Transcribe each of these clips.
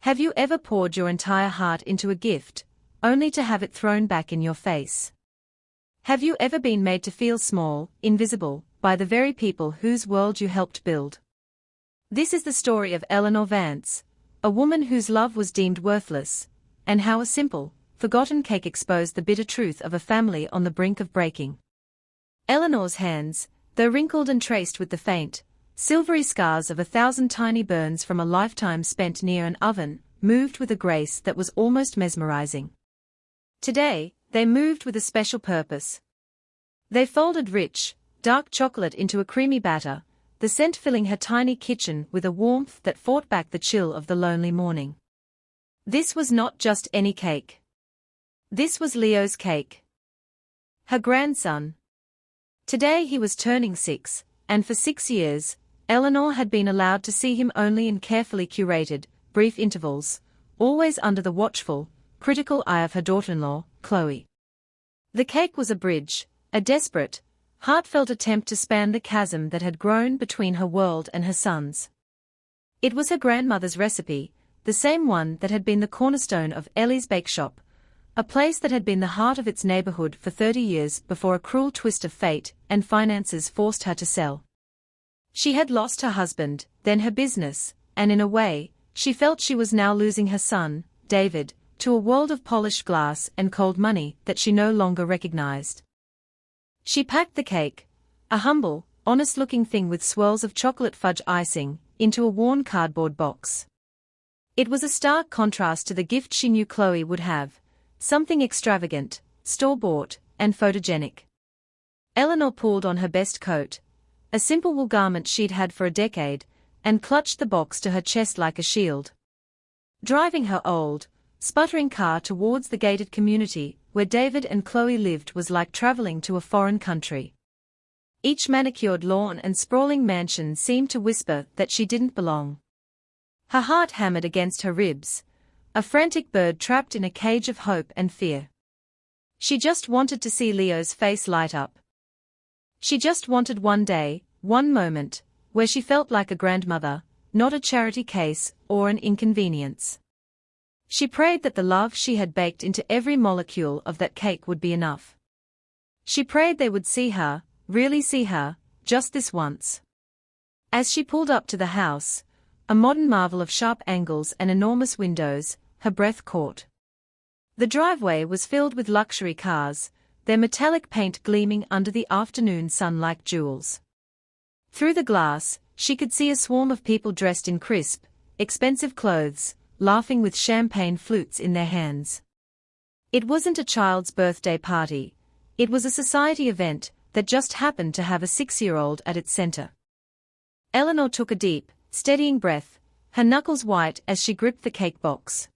Have you ever poured your entire heart into a gift, only to have it thrown back in your face? Have you ever been made to feel small, invisible, by the very people whose world you helped build? This is the story of Eleanor Vance, a woman whose love was deemed worthless, and how a simple, forgotten cake exposed the bitter truth of a family on the brink of breaking. Eleanor's hands, though wrinkled and traced with the faint, silvery scars of 1,000 tiny burns from a lifetime spent near an oven, moved with a grace that was almost mesmerizing. Today, they moved with a special purpose. They folded rich, dark chocolate into a creamy batter, the scent filling her tiny kitchen with a warmth that fought back the chill of the lonely morning. This was not just any cake. This was Leo's cake. Her grandson. Today he was turning 6, and for 6 years, Eleanor had been allowed to see him only in carefully curated, brief intervals, always under the watchful, critical eye of her daughter-in-law, Chloe. The cake was a bridge, a desperate, heartfelt attempt to span the chasm that had grown between her world and her son's. It was her grandmother's recipe, the same one that had been the cornerstone of Ellie's Bake Shop, a place that had been the heart of its neighborhood for 30 years before a cruel twist of fate and finances forced her to sell. She had lost her husband, then her business, and in a way, she felt she was now losing her son, David, to a world of polished glass and cold money that she no longer recognized. She packed the cake, a humble, honest-looking thing with swirls of chocolate fudge icing, into a worn cardboard box. It was a stark contrast to the gift she knew Chloe would have, something extravagant, store-bought, and photogenic. Eleanor pulled on her best coat, a simple wool garment she'd had for a decade, and clutched the box to her chest like a shield. Driving her old, sputtering car towards the gated community where David and Chloe lived was like traveling to a foreign country. Each manicured lawn and sprawling mansion seemed to whisper that she didn't belong. Her heart hammered against her ribs, a frantic bird trapped in a cage of hope and fear. She just wanted to see Leo's face light up. She just wanted one day, one moment, where she felt like a grandmother, not a charity case or an inconvenience. She prayed that the love she had baked into every molecule of that cake would be enough. She prayed they would see her, really see her, just this once. As she pulled up to the house, a modern marvel of sharp angles and enormous windows, her breath caught. The driveway was filled with luxury cars, their metallic paint gleaming under the afternoon sun like jewels. Through the glass, she could see a swarm of people dressed in crisp, expensive clothes, laughing with champagne flutes in their hands. It wasn't a child's birthday party, it was a society event that just happened to have a 6-year-old at its center. Eleanor took a deep, steadying breath, her knuckles white as she gripped the cake box.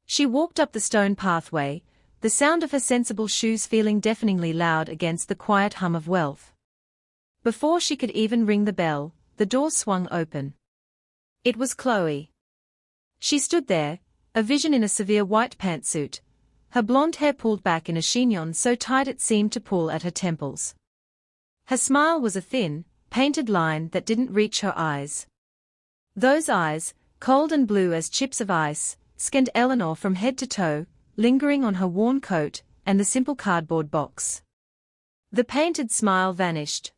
She walked up the stone pathway, the sound of her sensible shoes feeling deafeningly loud against the quiet hum of wealth. Before she could even ring the bell, the door swung open. It was Chloe. She stood there, a vision in a severe white pantsuit, her blonde hair pulled back in a chignon so tight it seemed to pull at her temples. Her smile was a thin, painted line that didn't reach her eyes. Those eyes, cold and blue as chips of ice, scanned Eleanor from head to toe, lingering on her worn coat and the simple cardboard box. The painted smile vanished.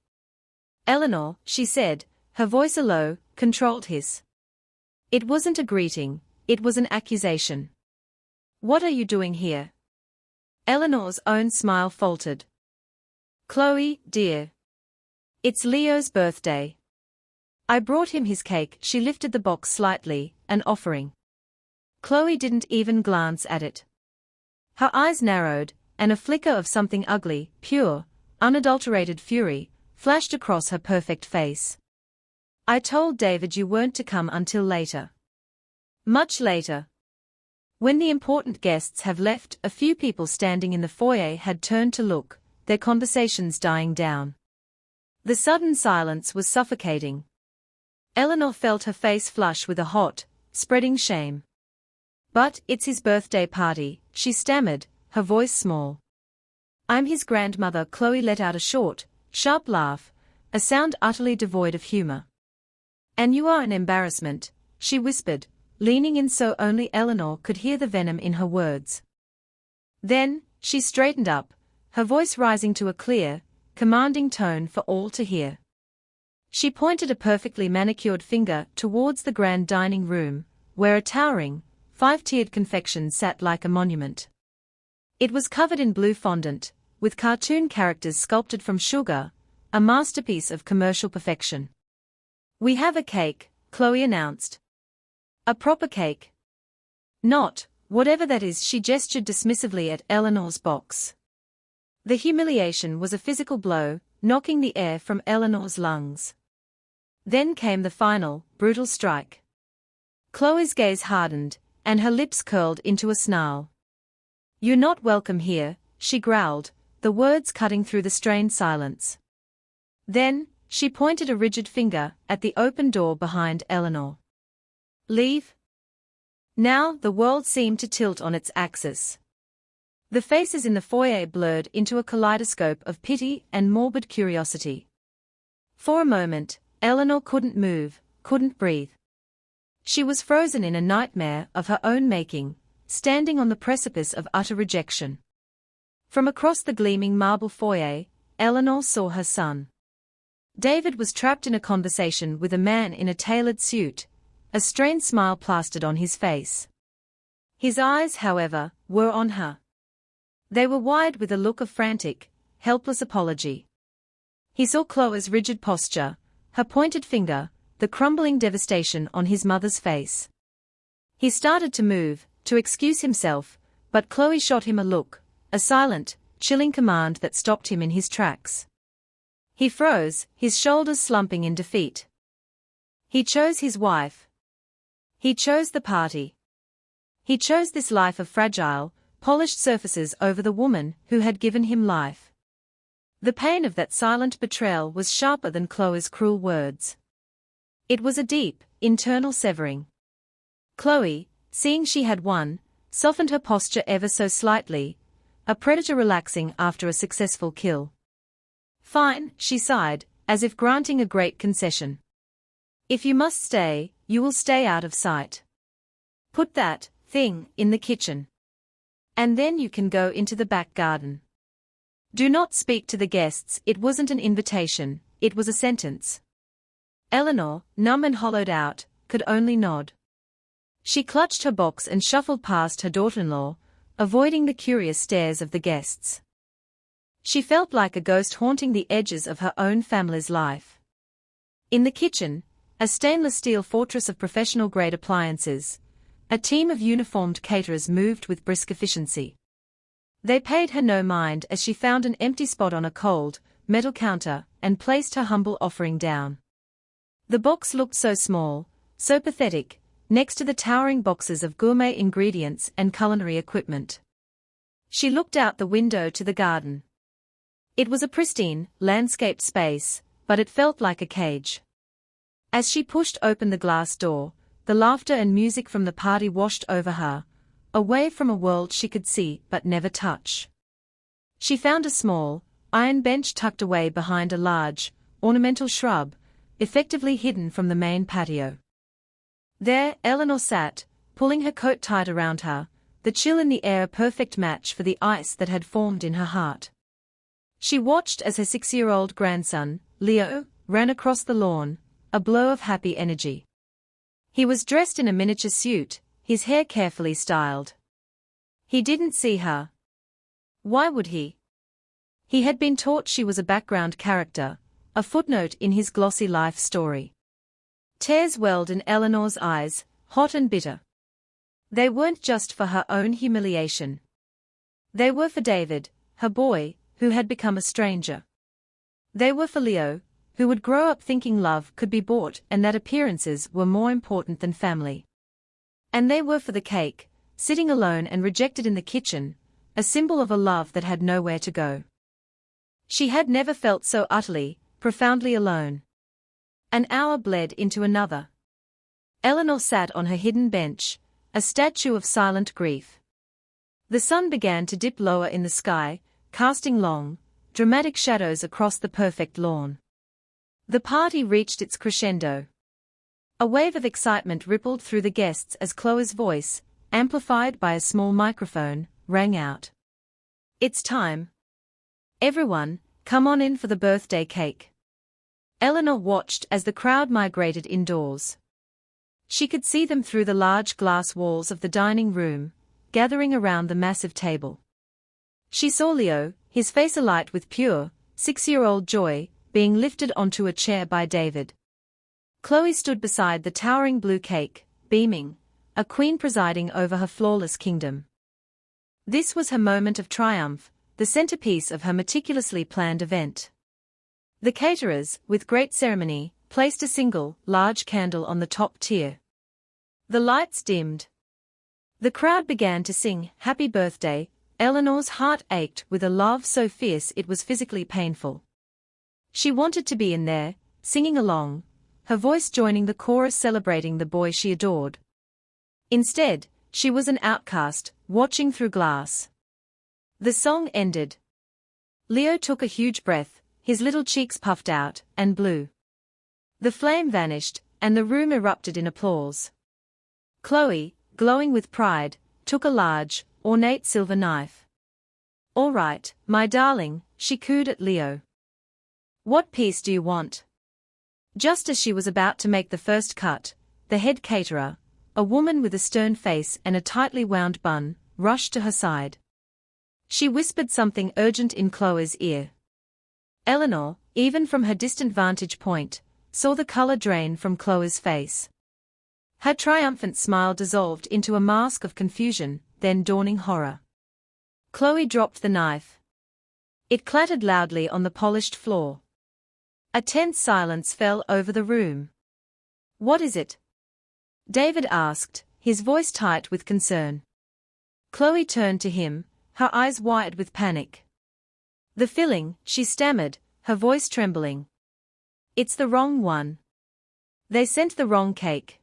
"Eleanor," she said, her voice a low, controlled hiss. It wasn't a greeting, it was an accusation. "What are you doing here?" Eleanor's own smile faltered. "Chloe, dear. It's Leo's birthday. I brought him his cake." She lifted the box slightly, an offering. Chloe didn't even glance at it. Her eyes narrowed, and a flicker of something ugly, pure, unadulterated fury, flashed across her perfect face. "I told David you weren't to come until later." Much later. When the important guests have left, a few people standing in the foyer had turned to look, their conversations dying down. The sudden silence was suffocating. Eleanor felt her face flush with a hot, spreading shame. "But it's his birthday party," she stammered, her voice small. "I'm his grandmother." Chloe let out a short, sharp laugh, a sound utterly devoid of humor. "And you are an embarrassment," she whispered, leaning in so only Eleanor could hear the venom in her words. Then, she straightened up, her voice rising to a clear, commanding tone for all to hear. She pointed a perfectly manicured finger towards the grand dining room, where a towering, five-tiered confection sat like a monument. It was covered in blue fondant, with cartoon characters sculpted from sugar, a masterpiece of commercial perfection. "We have a cake," Chloe announced. "A proper cake." "Not, whatever that is," she gestured dismissively at Eleanor's box. The humiliation was a physical blow, knocking the air from Eleanor's lungs. Then came the final, brutal strike. Chloe's gaze hardened, and her lips curled into a snarl. "You're not welcome here," she growled, the words cutting through the strained silence. Then, she pointed a rigid finger at the open door behind Eleanor. "Leave." Now the world seemed to tilt on its axis. The faces in the foyer blurred into a kaleidoscope of pity and morbid curiosity. For a moment, Eleanor couldn't move, couldn't breathe. She was frozen in a nightmare of her own making, standing on the precipice of utter rejection. From across the gleaming marble foyer, Eleanor saw her son. David was trapped in a conversation with a man in a tailored suit, a strained smile plastered on his face. His eyes, however, were on her. They were wide with a look of frantic, helpless apology. He saw Chloe's rigid posture, her pointed finger, the crumbling devastation on his mother's face. He started to move, to excuse himself, but Chloe shot him a look, a silent, chilling command that stopped him in his tracks. He froze, his shoulders slumping in defeat. He chose his wife. He chose the party. He chose this life of fragile, polished surfaces over the woman who had given him life. The pain of that silent betrayal was sharper than Chloe's cruel words. It was a deep, internal severing. Chloe, seeing she had won, softened her posture ever so slightly, a predator relaxing after a successful kill. "Fine," she sighed, as if granting a great concession. "If you must stay, you will stay out of sight. Put that thing in the kitchen. And then you can go into the back garden. Do not speak to the guests." It wasn't an invitation, it was a sentence. Eleanor, numb and hollowed out, could only nod. She clutched her box and shuffled past her daughter-in-law, avoiding the curious stares of the guests. She felt like a ghost haunting the edges of her own family's life. In the kitchen, a stainless steel fortress of professional-grade appliances, a team of uniformed caterers moved with brisk efficiency. They paid her no mind as she found an empty spot on a cold, metal counter and placed her humble offering down. The box looked so small, so pathetic, next to the towering boxes of gourmet ingredients and culinary equipment. She looked out the window to the garden. It was a pristine, landscaped space, but it felt like a cage. As she pushed open the glass door, the laughter and music from the party washed over her, away from a world she could see but never touch. She found a small, iron bench tucked away behind a large, ornamental shrub, effectively hidden from the main patio. There, Eleanor sat, pulling her coat tight around her, the chill in the air a perfect match for the ice that had formed in her heart. She watched as her 6-year-old grandson, Leo, ran across the lawn, a glow of happy energy. He was dressed in a miniature suit, his hair carefully styled. He didn't see her. Why would he? He had been taught she was a background character, a footnote in his glossy life story. Tears welled in Eleanor's eyes, hot and bitter. They weren't just for her own humiliation. They were for David, her boy, who had become a stranger. They were for Leo, who would grow up thinking love could be bought and that appearances were more important than family. And they were for the cake, sitting alone and rejected in the kitchen, a symbol of a love that had nowhere to go. She had never felt so utterly, profoundly alone. An hour bled into another. Eleanor sat on her hidden bench, a statue of silent grief. The sun began to dip lower in the sky, casting long, dramatic shadows across the perfect lawn. The party reached its crescendo. A wave of excitement rippled through the guests as Chloe's voice, amplified by a small microphone, rang out. It's time. Everyone, come on in for the birthday cake. Eleanor watched as the crowd migrated indoors. She could see them through the large glass walls of the dining room, gathering around the massive table. She saw Leo, his face alight with pure, 6-year-old joy, being lifted onto a chair by David. Chloe stood beside the towering blue cake, beaming, a queen presiding over her flawless kingdom. This was her moment of triumph, the centerpiece of her meticulously planned event. The caterers, with great ceremony, placed a single, large candle on the top tier. The lights dimmed. The crowd began to sing, "Happy Birthday." Eleanor's heart ached with a love so fierce it was physically painful. She wanted to be in there, singing along, her voice joining the chorus celebrating the boy she adored. Instead, she was an outcast, watching through glass. The song ended. Leo took a huge breath, his little cheeks puffed out, and blew. The flame vanished, and the room erupted in applause. Chloe, glowing with pride, took a large, ornate silver knife. "All right, my darling," she cooed at Leo. "What piece do you want?" Just as she was about to make the first cut, the head caterer, a woman with a stern face and a tightly wound bun, rushed to her side. She whispered something urgent in Chloe's ear. Eleanor, even from her distant vantage point, saw the color drain from Chloe's face. Her triumphant smile dissolved into a mask of confusion, then dawning horror. Chloe dropped the knife. It clattered loudly on the polished floor. A tense silence fell over the room. "What is it?" David asked, his voice tight with concern. Chloe turned to him, her eyes wide with panic. "The filling," she stammered, her voice trembling. "It's the wrong one. They sent the wrong cake.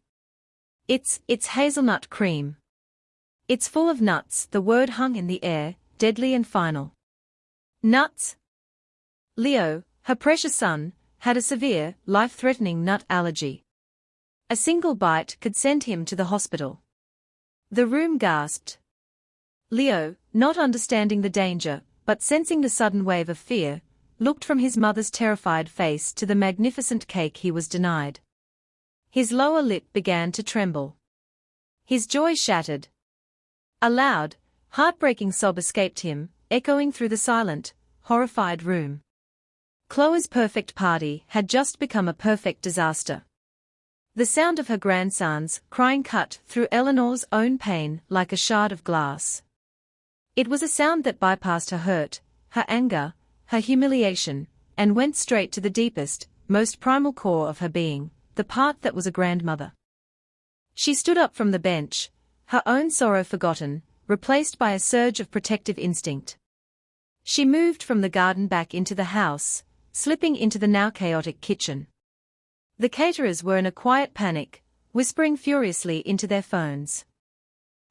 It's hazelnut cream. It's full of nuts." The word hung in the air, deadly and final. Nuts? Leo, her precious son, had a severe, life-threatening nut allergy. A single bite could send him to the hospital. The room gasped. Leo, not understanding the danger, but sensing the sudden wave of fear, looked from his mother's terrified face to the magnificent cake he was denied. His lower lip began to tremble. His joy shattered. A loud, heartbreaking sob escaped him, echoing through the silent, horrified room. Chloe's perfect party had just become a perfect disaster. The sound of her grandson's crying cut through Eleanor's own pain like a shard of glass. It was a sound that bypassed her hurt, her anger, her humiliation, and went straight to the deepest, most primal core of her being, the part that was a grandmother. She stood up from the bench, her own sorrow forgotten, replaced by a surge of protective instinct. She moved from the garden back into the house, slipping into the now chaotic kitchen. The caterers were in a quiet panic, whispering furiously into their phones.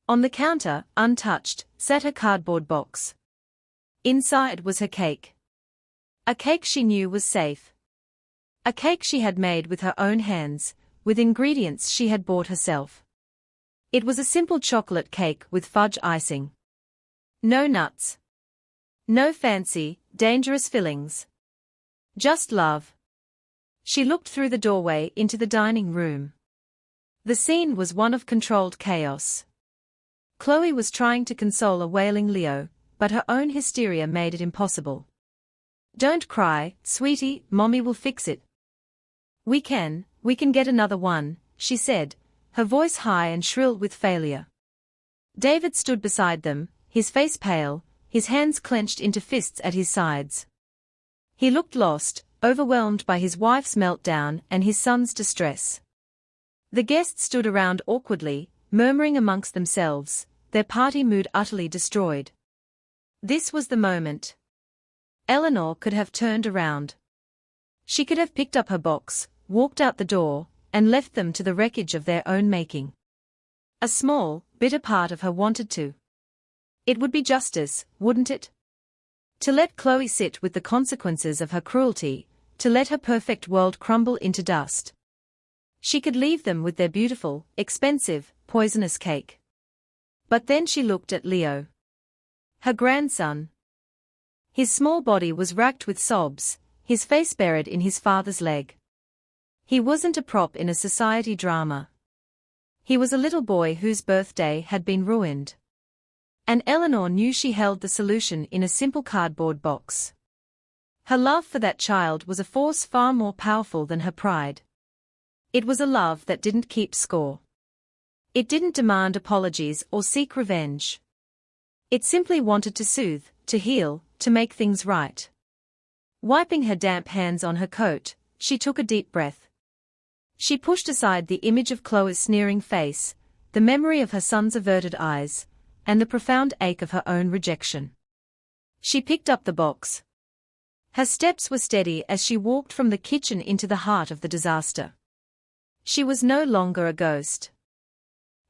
On the counter, untouched, sat her cardboard box. Inside was her cake. A cake she knew was safe. A cake she had made with her own hands, with ingredients she had bought herself. It was a simple chocolate cake with fudge icing. No nuts. No fancy, dangerous fillings. Just love. She looked through the doorway into the dining room. The scene was one of controlled chaos. Chloe was trying to console a wailing Leo, but her own hysteria made it impossible. "Don't cry, sweetie, Mommy will fix it. We can get another one," she said, her voice high and shrill with failure. David stood beside them, his face pale, his hands clenched into fists at his sides. He looked lost, overwhelmed by his wife's meltdown and his son's distress. The guests stood around awkwardly, murmuring amongst themselves, their party mood utterly destroyed. This was the moment. Eleanor could have turned around. She could have picked up her box, walked out the door, and left them to the wreckage of their own making. A small, bitter part of her wanted to. It would be justice, wouldn't it? To let Chloe sit with the consequences of her cruelty, to let her perfect world crumble into dust. She could leave them with their beautiful, expensive, poisonous cake. But then she looked at Leo. Her grandson. His small body was racked with sobs, his face buried in his father's leg. He wasn't a prop in a society drama. He was a little boy whose birthday had been ruined. And Eleanor knew she held the solution in a simple cardboard box. Her love for that child was a force far more powerful than her pride. It was a love that didn't keep score. It didn't demand apologies or seek revenge. It simply wanted to soothe, to heal, to make things right. Wiping her damp hands on her coat, she took a deep breath. She pushed aside the image of Chloe's sneering face, the memory of her son's averted eyes, and the profound ache of her own rejection. She picked up the box. Her steps were steady as she walked from the kitchen into the heart of the disaster. She was no longer a ghost.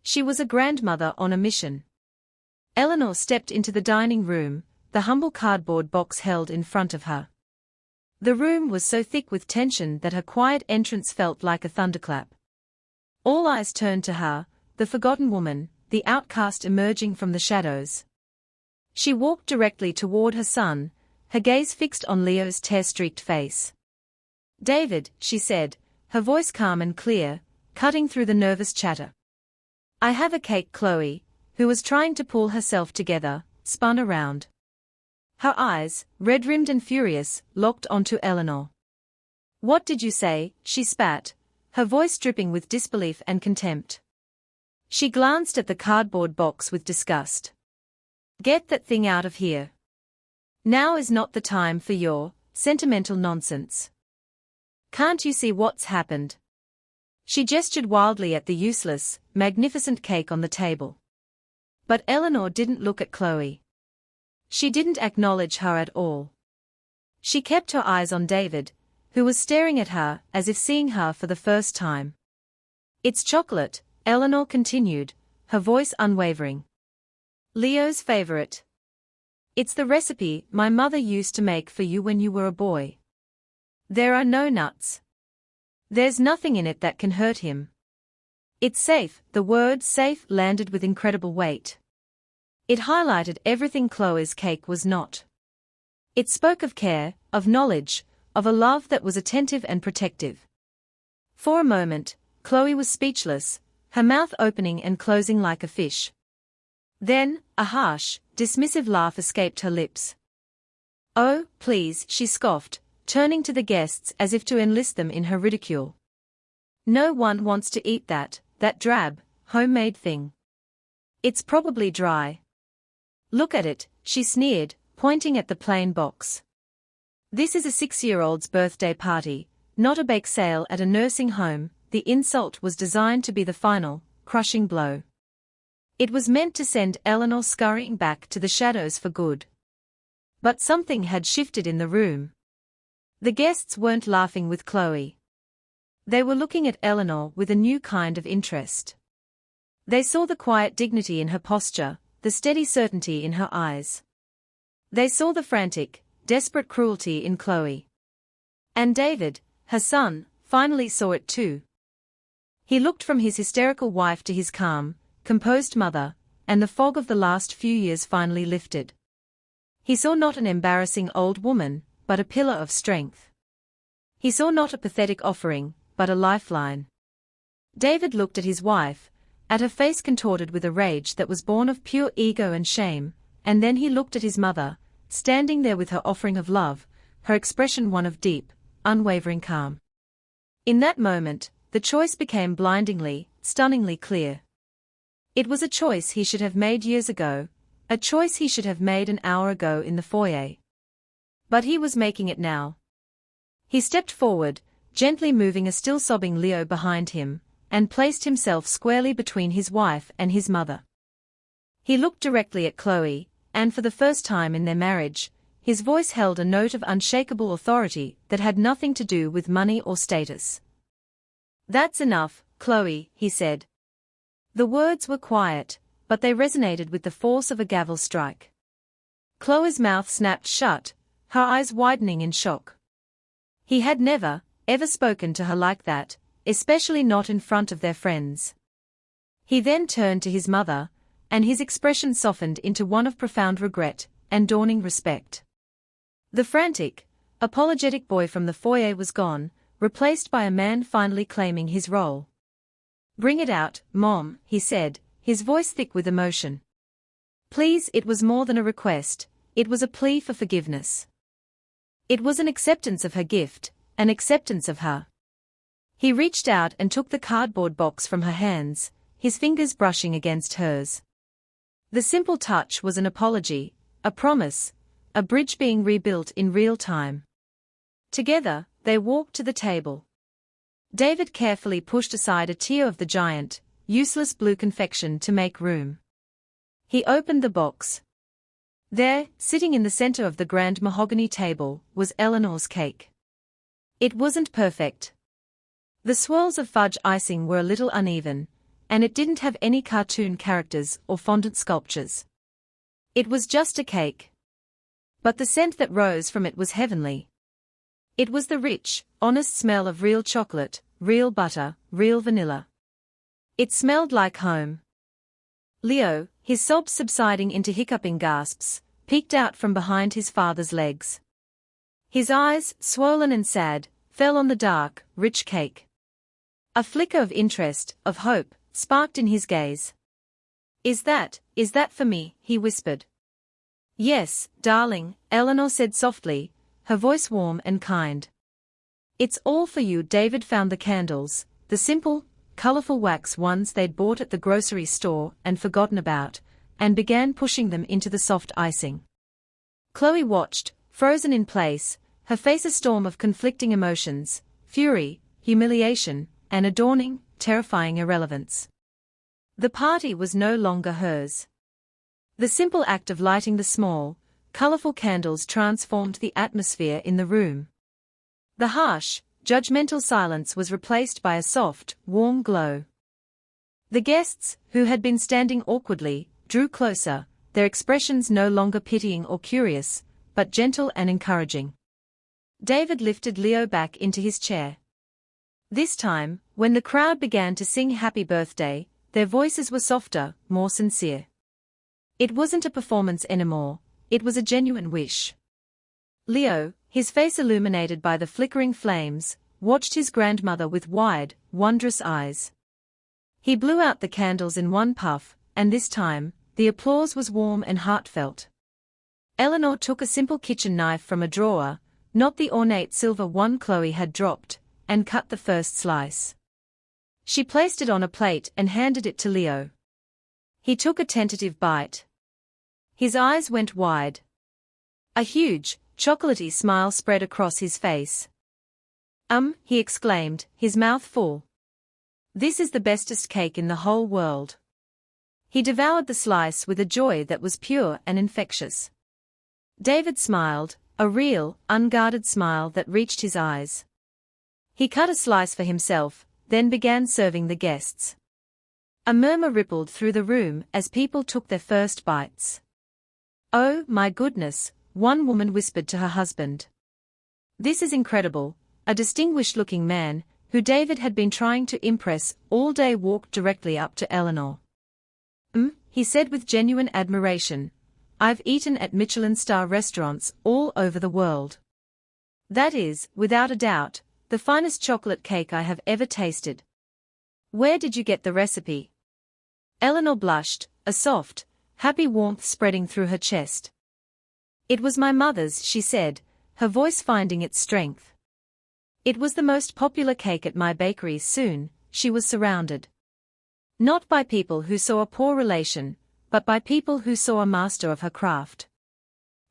She was a grandmother on a mission. Eleanor stepped into the dining room, the humble cardboard box held in front of her. The room was so thick with tension that her quiet entrance felt like a thunderclap. All eyes turned to her, the forgotten woman, the outcast emerging from the shadows. She walked directly toward her son, her gaze fixed on Leo's tear-streaked face. "David," she said, her voice calm and clear, cutting through the nervous chatter. "I have a cake." Chloe, who was trying to pull herself together, spun around. Her eyes, red-rimmed and furious, locked onto Eleanor. "What did you say?" she spat, her voice dripping with disbelief and contempt. She glanced at the cardboard box with disgust. "Get that thing out of here. Now is not the time for your sentimental nonsense. Can't you see what's happened?" She gestured wildly at the useless, magnificent cake on the table. But Eleanor didn't look at Chloe. She didn't acknowledge her at all. She kept her eyes on David, who was staring at her as if seeing her for the first time. "It's chocolate," Eleanor continued, her voice unwavering. "Leo's favorite. It's the recipe my mother used to make for you when you were a boy. There are no nuts. There's nothing in it that can hurt him. It's safe." The word "safe" landed with incredible weight. It highlighted everything Chloe's cake was not. It spoke of care, of knowledge, of a love that was attentive and protective. For a moment, Chloe was speechless, her mouth opening and closing like a fish. Then, a harsh, dismissive laugh escaped her lips. "Oh, please," she scoffed, turning to the guests as if to enlist them in her ridicule. "No one wants to eat that drab, homemade thing. It's probably dry. Look at it," she sneered, pointing at the plain box. "This is a 6-year-old's birthday party, not a bake sale at a nursing home." The insult was designed to be the final, crushing blow. It was meant to send Eleanor scurrying back to the shadows for good. But something had shifted in the room. The guests weren't laughing with Chloe. They were looking at Eleanor with a new kind of interest. They saw the quiet dignity in her posture, the steady certainty in her eyes. They saw the frantic, desperate cruelty in Chloe. And David, her son, finally saw it too. He looked from his hysterical wife to his calm, composed mother, and the fog of the last few years finally lifted. He saw not an embarrassing old woman, but a pillar of strength. He saw not a pathetic offering, but a lifeline. David looked at his wife, at her face contorted with a rage that was born of pure ego and shame, and then he looked at his mother, standing there with her offering of love, her expression one of deep, unwavering calm. In that moment, the choice became blindingly, stunningly clear. It was a choice he should have made years ago, a choice he should have made an hour ago in the foyer. But he was making it now. He stepped forward, gently moving a still sobbing Leo behind him, and placed himself squarely between his wife and his mother. He looked directly at Chloe, and for the first time in their marriage, his voice held a note of unshakable authority that had nothing to do with money or status. "That's enough, Chloe," he said. The words were quiet, but they resonated with the force of a gavel strike. Chloe's mouth snapped shut, her eyes widening in shock. He had never, ever spoken to her like that, especially not in front of their friends. He then turned to his mother, and his expression softened into one of profound regret and dawning respect. The frantic, apologetic boy from the foyer was gone, replaced by a man finally claiming his role. "Bring it out, Mom," he said, his voice thick with emotion. Please, it was more than a request, it was a plea for forgiveness. It was an acceptance of her gift, an acceptance of her. He reached out and took the cardboard box from her hands, his fingers brushing against hers. The simple touch was an apology, a promise, a bridge being rebuilt in real time. Together, they walked to the table. David carefully pushed aside a tier of the giant, useless blue confection to make room. He opened the box. There, sitting in the center of the grand mahogany table, was Eleanor's cake. It wasn't perfect. The swirls of fudge icing were a little uneven, and it didn't have any cartoon characters or fondant sculptures. It was just a cake. But the scent that rose from it was heavenly. It was the rich, honest smell of real chocolate, real butter, real vanilla. It smelled like home. Leo, his sobs subsiding into hiccuping gasps, peeked out from behind his father's legs. His eyes, swollen and sad, fell on the dark, rich cake. A flicker of interest, of hope, sparked in his gaze. Is that for me?" he whispered. "Yes, darling," Eleanor said softly, her voice warm and kind. "It's all for you." David found the candles, the simple, colorful wax ones they'd bought at the grocery store and forgotten about, and began pushing them into the soft icing. Chloe watched, frozen in place, her face a storm of conflicting emotions, fury, humiliation, and a dawning, terrifying irrelevance. The party was no longer hers. The simple act of lighting the small, colorful candles transformed the atmosphere in the room. The harsh, judgmental silence was replaced by a soft, warm glow. The guests, who had been standing awkwardly, drew closer, their expressions no longer pitying or curious, but gentle and encouraging. David lifted Leo back into his chair. This time, when the crowd began to sing Happy Birthday, their voices were softer, more sincere. It wasn't a performance anymore, it was a genuine wish. Leo, his face illuminated by the flickering flames, watched his grandmother with wide, wondrous eyes. He blew out the candles in one puff, and this time, the applause was warm and heartfelt. Eleanor took a simple kitchen knife from a drawer, not the ornate silver one Chloe had dropped, and cut the first slice. She placed it on a plate and handed it to Leo. He took a tentative bite. His eyes went wide. A huge, chocolatey smile spread across his face. He exclaimed, his mouth full. "This is the bestest cake in the whole world." He devoured the slice with a joy that was pure and infectious. David smiled, a real, unguarded smile that reached his eyes. He cut a slice for himself, then began serving the guests. A murmur rippled through the room as people took their first bites. "Oh, my goodness," one woman whispered to her husband. "This is incredible." A distinguished-looking man, who David had been trying to impress all day, walked directly up to Eleanor. He said with genuine admiration. "I've eaten at Michelin-star restaurants all over the world. That is, without a doubt, the finest chocolate cake I have ever tasted. Where did you get the recipe?" Eleanor blushed, a soft, happy warmth spreading through her chest. "It was my mother's," she said, her voice finding its strength. "It was the most popular cake at my bakery." Soon, she was surrounded. Not by people who saw a poor relation, but by people who saw a master of her craft.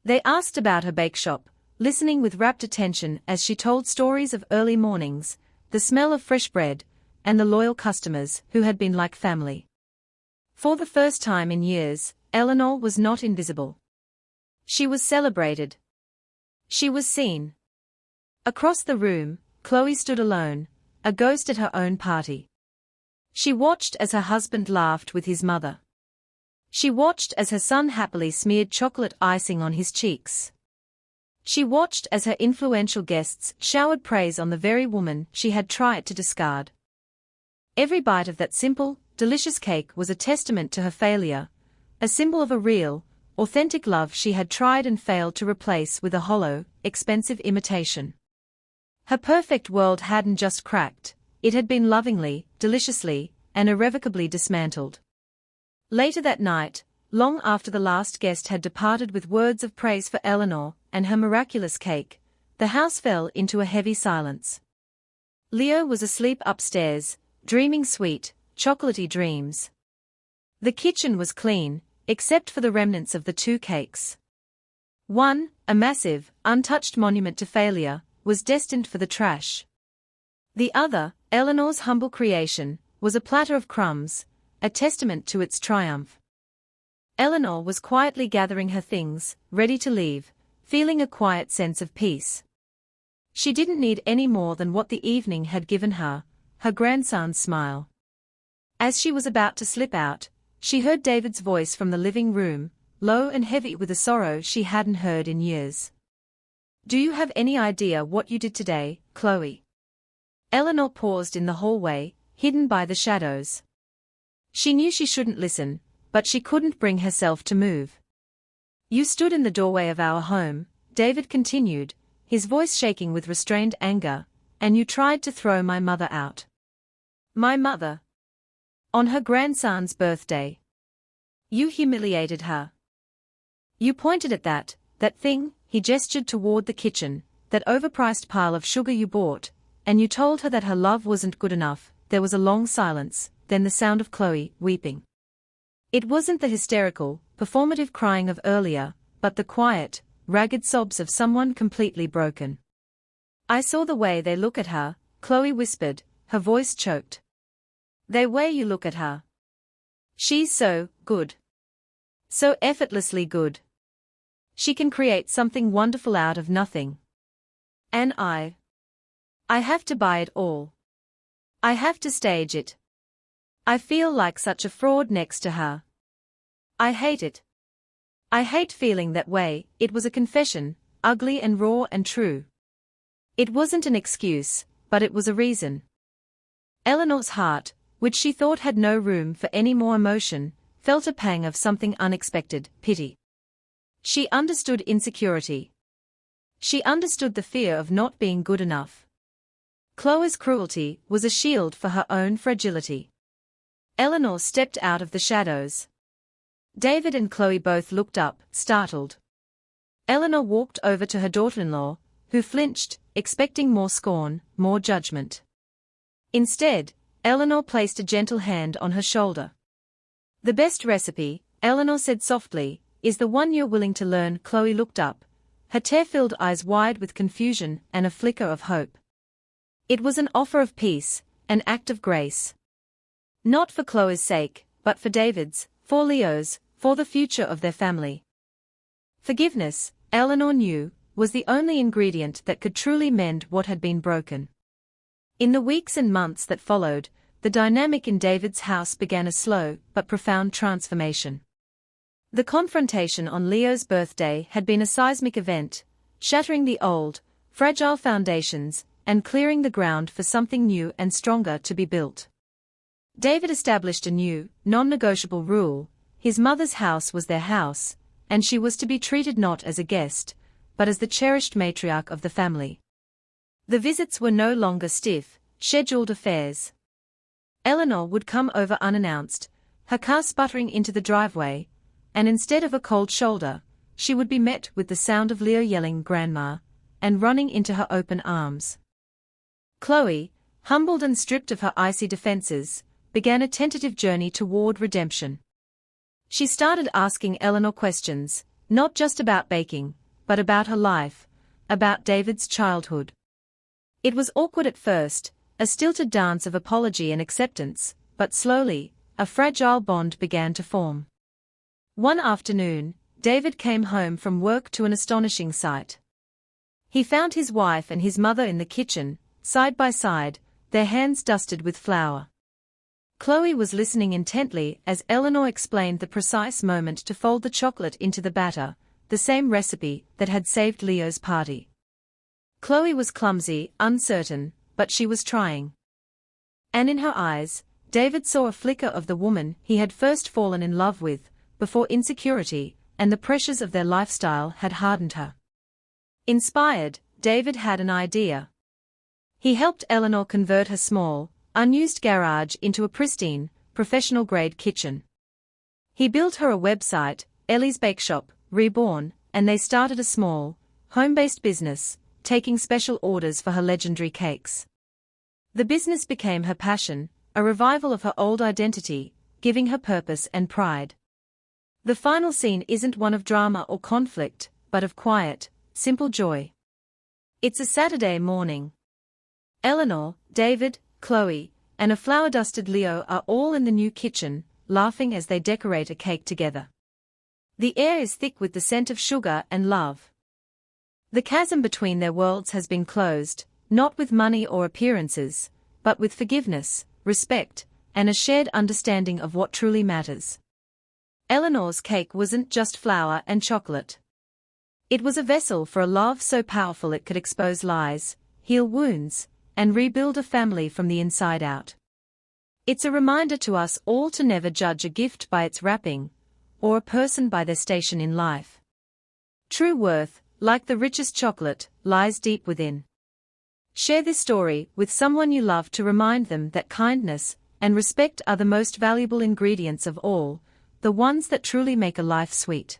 They asked about her bake shop, listening with rapt attention as she told stories of early mornings, the smell of fresh bread, and the loyal customers who had been like family. For the first time in years, Eleanor was not invisible. She was celebrated. She was seen. Across the room, Chloe stood alone, a ghost at her own party. She watched as her husband laughed with his mother. She watched as her son happily smeared chocolate icing on his cheeks. She watched as her influential guests showered praise on the very woman she had tried to discard. Every bite of that simple, delicious cake was a testament to her failure, a symbol of a real, authentic love she had tried and failed to replace with a hollow, expensive imitation. Her perfect world hadn't just cracked, it had been lovingly, deliciously, and irrevocably dismantled. Later that night, long after the last guest had departed with words of praise for Eleanor and her miraculous cake, the house fell into a heavy silence. Leo was asleep upstairs, dreaming sweet, chocolatey dreams. The kitchen was clean, except for the remnants of the two cakes. One, a massive, untouched monument to failure, was destined for the trash. The other, Eleanor's humble creation, was a platter of crumbs, a testament to its triumph. Eleanor was quietly gathering her things, ready to leave, feeling a quiet sense of peace. She didn't need any more than what the evening had given her, her grandson's smile. As she was about to slip out, she heard David's voice from the living room, low and heavy with a sorrow she hadn't heard in years. "Do you have any idea what you did today, Chloe?" Eleanor paused in the hallway, hidden by the shadows. She knew she shouldn't listen, but she couldn't bring herself to move. "You stood in the doorway of our home," David continued, his voice shaking with restrained anger, "and you tried to throw my mother out." "My mother?" "On her grandson's birthday. You humiliated her. You pointed at that thing," he gestured toward the kitchen, "that overpriced pile of sugar you bought, and you told her that her love wasn't good enough." There was a long silence, then the sound of Chloe weeping. It wasn't the hysterical, performative crying of earlier, but the quiet, ragged sobs of someone completely broken. "I saw the way they look at her," Chloe whispered, her voice choked. "The way you look at her. She's so good. So effortlessly good. She can create something wonderful out of nothing. And I have to buy it all. I have to stage it. I feel like such a fraud next to her. I hate it. I hate feeling that way." It was a confession, ugly and raw and true. It wasn't an excuse, but it was a reason. Eleanor's heart, which she thought had no room for any more emotion, felt a pang of something unexpected, pity. She understood insecurity. She understood the fear of not being good enough. Chloe's cruelty was a shield for her own fragility. Eleanor stepped out of the shadows. David and Chloe both looked up, startled. Eleanor walked over to her daughter-in-law, who flinched, expecting more scorn, more judgment. Instead, Eleanor placed a gentle hand on her shoulder. "The best recipe," Eleanor said softly, "is the one you're willing to learn." Chloe looked up, her tear-filled eyes wide with confusion and a flicker of hope. It was an offer of peace, an act of grace. Not for Chloe's sake, but for David's, for Leo's, for the future of their family. Forgiveness, Eleanor knew, was the only ingredient that could truly mend what had been broken. In the weeks and months that followed, the dynamic in David's house began a slow but profound transformation. The confrontation on Leo's birthday had been a seismic event, shattering the old, fragile foundations and clearing the ground for something new and stronger to be built. David established a new, non-negotiable rule: his mother's house was their house, and she was to be treated not as a guest, but as the cherished matriarch of the family. The visits were no longer stiff, scheduled affairs. Eleanor would come over unannounced, her car sputtering into the driveway, and instead of a cold shoulder, she would be met with the sound of Leo yelling "Grandma," and running into her open arms. Chloe, humbled and stripped of her icy defenses, began a tentative journey toward redemption. She started asking Eleanor questions, not just about baking, but about her life, about David's childhood. It was awkward at first, a stilted dance of apology and acceptance, but slowly, a fragile bond began to form. One afternoon, David came home from work to an astonishing sight. He found his wife and his mother in the kitchen, side by side, their hands dusted with flour. Chloe was listening intently as Eleanor explained the precise moment to fold the chocolate into the batter, the same recipe that had saved Leo's party. Chloe was clumsy, uncertain, but she was trying. And in her eyes, David saw a flicker of the woman he had first fallen in love with, before insecurity and the pressures of their lifestyle had hardened her. Inspired, David had an idea. He helped Eleanor convert her small, unused garage into a pristine, professional-grade kitchen. He built her a website, Ellie's Bake Shop, Reborn, and they started a small, home-based business, taking special orders for her legendary cakes. The business became her passion, a revival of her old identity, giving her purpose and pride. The final scene isn't one of drama or conflict, but of quiet, simple joy. It's a Saturday morning. Eleanor, David, Chloe, and a flower-dusted Leo are all in the new kitchen, laughing as they decorate a cake together. The air is thick with the scent of sugar and love. The chasm between their worlds has been closed, not with money or appearances, but with forgiveness, respect, and a shared understanding of what truly matters. Eleanor's cake wasn't just flour and chocolate. It was a vessel for a love so powerful it could expose lies, heal wounds, and rebuild a family from the inside out. It's a reminder to us all to never judge a gift by its wrapping, or a person by their station in life. True worth, like the richest chocolate, lies deep within. Share this story with someone you love to remind them that kindness and respect are the most valuable ingredients of all, the ones that truly make a life sweet.